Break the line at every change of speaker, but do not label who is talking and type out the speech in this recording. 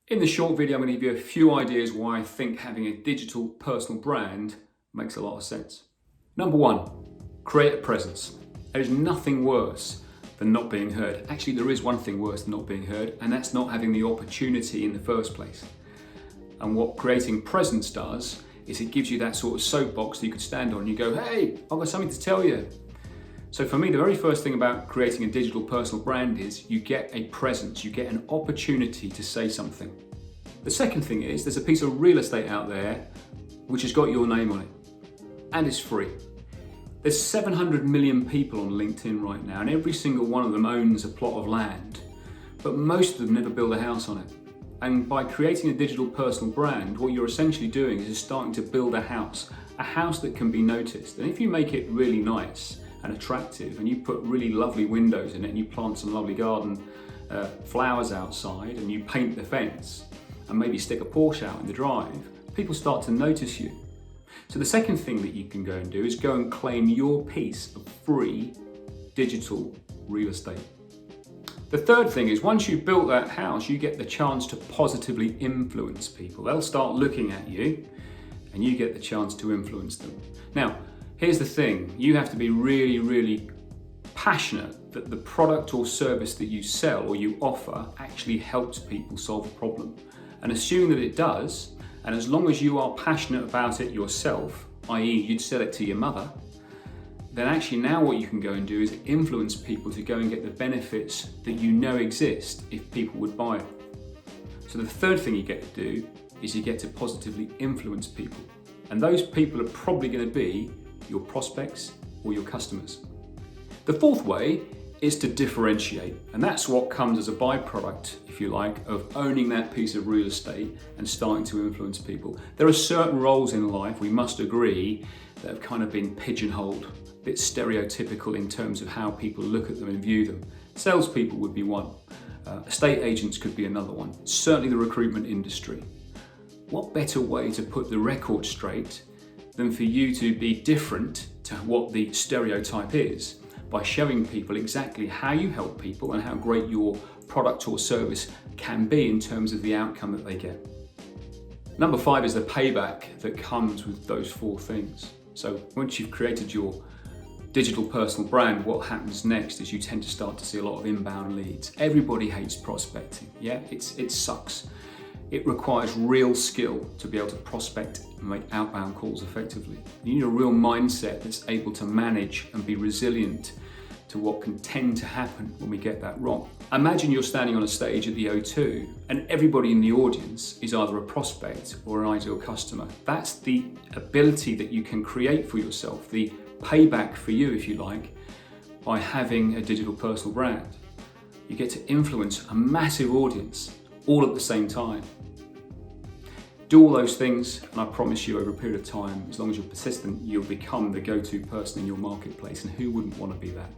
In this short video, I'm going to give you a few ideas why I think having a digital personal brand makes a lot of sense. Number one, create a presence. There's nothing worse than not being heard. Actually, there is one thing worse than not being heard, and that's not having the opportunity in the first place. And what creating presence does is it gives you that sort of soapbox that you could stand on and you go, hey, I've got something to tell you. So for me, the very first thing about creating a digital personal brand is you get a presence, you get an opportunity to say something. The second thing is there's a piece of real estate out there which has got your name on it, and it's free. There's 700 million people on LinkedIn right now, and every single one of them owns a plot of land, but most of them never build a house on it. And by creating a digital personal brand, what you're essentially doing is starting to build a house that can be noticed. And if you make it really nice and attractive, and you put really lovely windows in it, and you plant some lovely garden flowers outside, and you paint the fence, and maybe stick a Porsche out in the drive, people start to notice you. So the second thing that you can go and do is go and claim your piece of free digital real estate. The third thing is once you've built that house, you get the chance to positively influence people. They'll start looking at you, and you get the chance to influence them. Now, here's the thing, you have to be really, really passionate that the product or service that you sell or you offer actually helps people solve a problem. And assuming that it does, and as long as you are passionate about it yourself, i.e. you'd sell it to your mother, then actually now what you can go and do is influence people to go and get the benefits that you know exist if people would buy it. So the third thing you get to do is you get to positively influence people. And those people are probably going to be your prospects or your customers. The fourth way is to differentiate, and that's what comes as a byproduct, if you like, of owning that piece of real estate and starting to influence people. There are certain roles in life, we must agree, that have kind of been pigeonholed, a bit stereotypical in terms of how people look at them and view them. Salespeople would be one, estate agents could be another one, certainly the recruitment industry. What better way to put the record straight than for you to be different to what the stereotype is by showing people exactly how you help people and how great your product or service can be in terms of the outcome that they get. Number 5 is the payback that comes with those 4 things. So once you've created your digital personal brand, what happens next is you tend to start to see a lot of inbound leads. Everybody hates prospecting, yeah? It sucks. It requires real skill to be able to prospect and make outbound calls effectively. You need a real mindset that's able to manage and be resilient to what can tend to happen when we get that wrong. Imagine you're standing on a stage at the O2 and everybody in the audience is either a prospect or an ideal customer. That's the ability that you can create for yourself, the payback for you, if you like, by having a digital personal brand. You get to influence a massive audience all at the same time. Do all those things, and I promise you over a period of time, as long as you're persistent, you'll become the go-to person in your marketplace, and who wouldn't want to be that?